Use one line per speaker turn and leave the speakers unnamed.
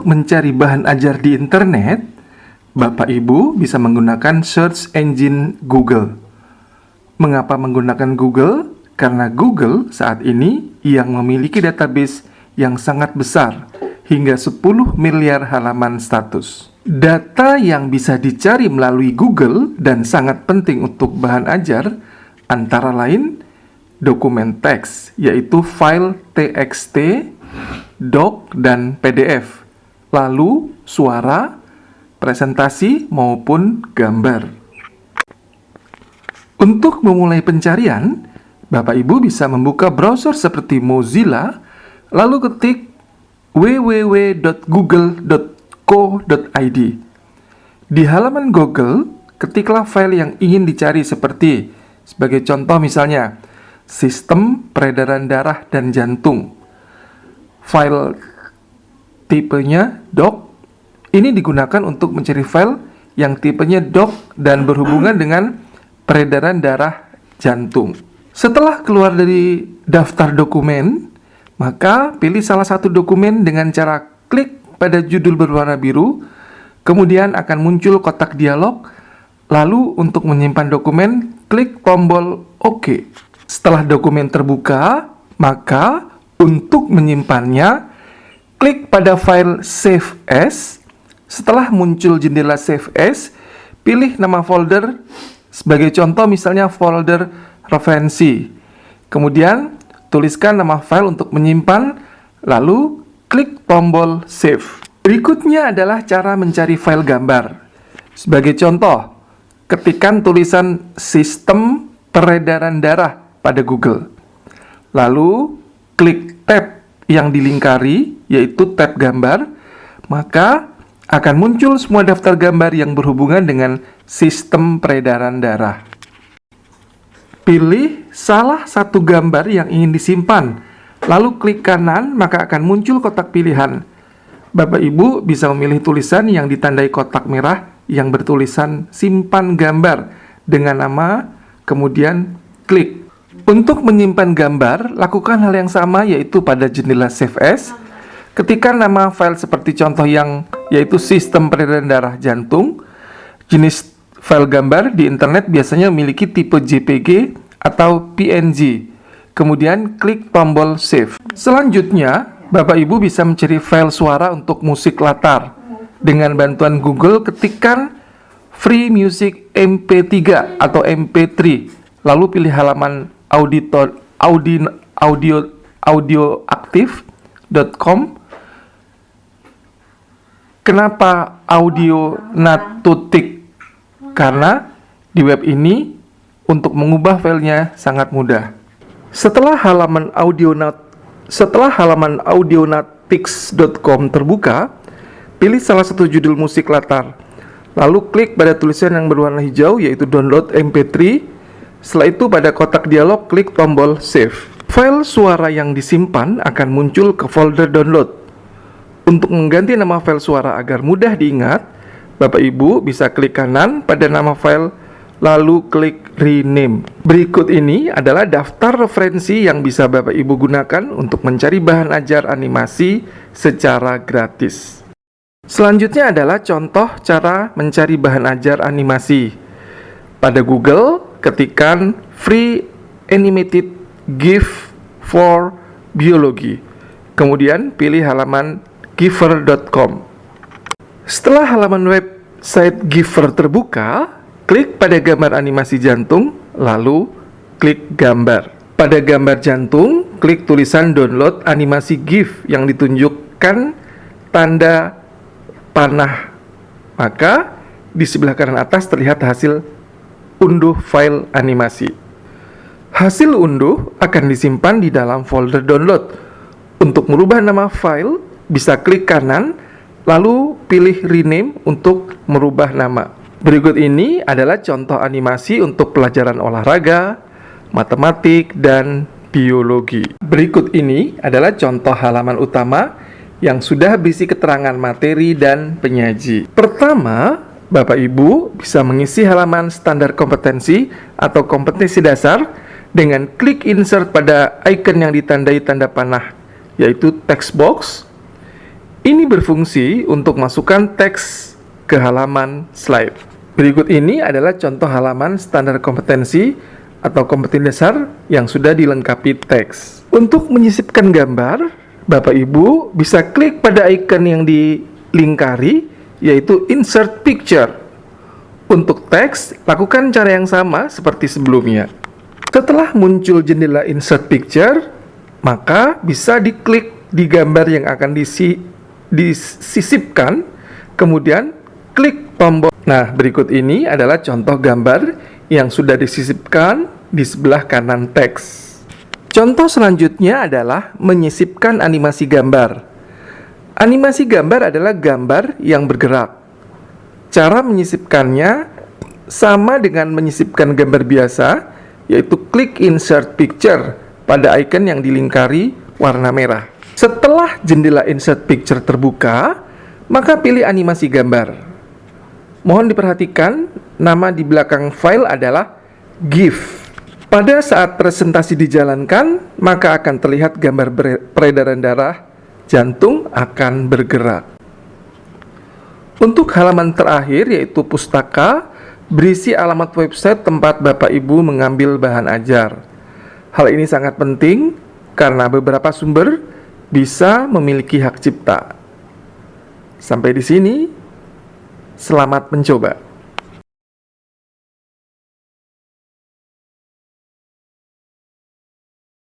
mencari bahan ajar di internet, Bapak Ibu bisa menggunakan search engine Google. Mengapa menggunakan Google? Karena Google saat ini yang memiliki database yang sangat besar, hingga 10 miliar halaman status. Data yang bisa dicari melalui Google dan sangat penting untuk bahan ajar antara lain dokumen teks, yaitu file TXT, doc, dan PDF, lalu suara, presentasi, maupun gambar. Untuk memulai pencarian, Bapak Ibu bisa membuka browser seperti Mozilla, lalu ketik www.google.co.id. Di halaman Google, ketiklah file yang ingin dicari sebagai contoh misalnya, sistem peredaran darah dan jantung. File tipenya doc. Ini digunakan untuk mencari file yang tipenya doc dan berhubungan dengan peredaran darah jantung. Setelah keluar dari daftar dokumen, maka pilih salah satu dokumen dengan cara klik pada judul berwarna biru, kemudian akan muncul kotak dialog, lalu untuk menyimpan dokumen, klik tombol OK. Setelah dokumen terbuka, maka untuk menyimpannya, klik pada file Save As. Setelah muncul jendela Save As, pilih nama folder, sebagai contoh misalnya folder referensi. Kemudian, tuliskan nama file untuk menyimpan, lalu klik tombol Save. Berikutnya adalah cara mencari file gambar. Sebagai contoh, ketikkan tulisan sistem peredaran darah pada Google. Lalu, klik tab yang dilingkari, yaitu tab gambar, maka akan muncul semua daftar gambar yang berhubungan dengan sistem peredaran darah. Pilih salah satu gambar yang ingin disimpan, lalu klik kanan, maka akan muncul kotak pilihan. Bapak Ibu bisa memilih tulisan yang ditandai kotak merah yang bertulisan simpan gambar dengan nama, kemudian klik. Untuk menyimpan gambar, lakukan hal yang sama, yaitu pada jendela Save As. Ketikkan nama file seperti contoh yaitu sistem peredaran darah jantung. Jenis file gambar di internet biasanya memiliki tipe JPG atau PNG. Kemudian klik tombol Save. Selanjutnya, Bapak Ibu bisa mencari file suara untuk musik latar. Dengan bantuan Google, ketikkan Free Music MP3 atau MP3, lalu pilih halaman audioactive.com. Kenapa Audionautics? Karena di web ini untuk mengubah filenya sangat mudah. Setelah halaman audionautics.com terbuka, pilih salah satu judul musik latar. Lalu klik pada tulisan yang berwarna hijau, yaitu download MP3. Setelah itu pada kotak dialog, klik tombol Save. File suara yang disimpan akan muncul ke folder download. Untuk mengganti nama file suara agar mudah diingat, Bapak Ibu bisa klik kanan pada nama file, lalu klik rename. Berikut ini adalah daftar referensi yang bisa Bapak Ibu gunakan untuk mencari bahan ajar animasi secara gratis. Selanjutnya adalah contoh cara mencari bahan ajar animasi. Pada Google, ketikkan Free Animated GIF for Biology. Kemudian pilih halaman giver.com. Setelah halaman website Giver terbuka, klik pada gambar animasi jantung, lalu klik gambar. Pada gambar jantung, klik tulisan download animasi GIF yang ditunjukkan tanda panah. Maka di sebelah kanan atas terlihat hasil unduh file animasi. Hasil unduh akan disimpan di dalam folder download. Untuk merubah nama file, bisa klik kanan, lalu pilih rename untuk merubah nama. Berikut ini adalah contoh animasi untuk pelajaran olahraga, matematik, dan biologi. Berikut ini adalah contoh halaman utama yang sudah berisi keterangan materi dan penyaji. Pertama, Bapak Ibu bisa mengisi halaman standar kompetensi atau kompetensi dasar dengan klik insert pada icon yang ditandai tanda panah, yaitu text box. Ini berfungsi untuk masukkan teks ke halaman slide. Berikut ini adalah contoh halaman standar kompetensi atau kompetensi dasar yang sudah dilengkapi teks. Untuk menyisipkan gambar, Bapak Ibu bisa klik pada icon yang dilingkari, yaitu Insert Picture. Untuk teks, lakukan cara yang sama seperti sebelumnya. Setelah muncul jendela Insert Picture, maka bisa diklik di gambar yang akan disisipkan, kemudian klik tombol. Nah, berikut ini adalah contoh gambar yang sudah disisipkan di sebelah kanan teks. Contoh selanjutnya adalah menyisipkan animasi gambar. Animasi gambar adalah gambar yang bergerak. Cara menyisipkannya sama dengan menyisipkan gambar biasa, yaitu klik Insert Picture pada icon yang dilingkari warna merah. Setelah jendela Insert Picture terbuka, maka pilih animasi gambar. Mohon diperhatikan, nama di belakang file adalah GIF. Pada saat presentasi dijalankan, maka akan terlihat gambar peredaran darah jantung akan bergerak. Untuk halaman terakhir, yaitu pustaka, berisi alamat website tempat Bapak Ibu mengambil bahan ajar. Hal ini sangat penting karena beberapa sumber bisa memiliki hak cipta. Sampai di sini, selamat mencoba.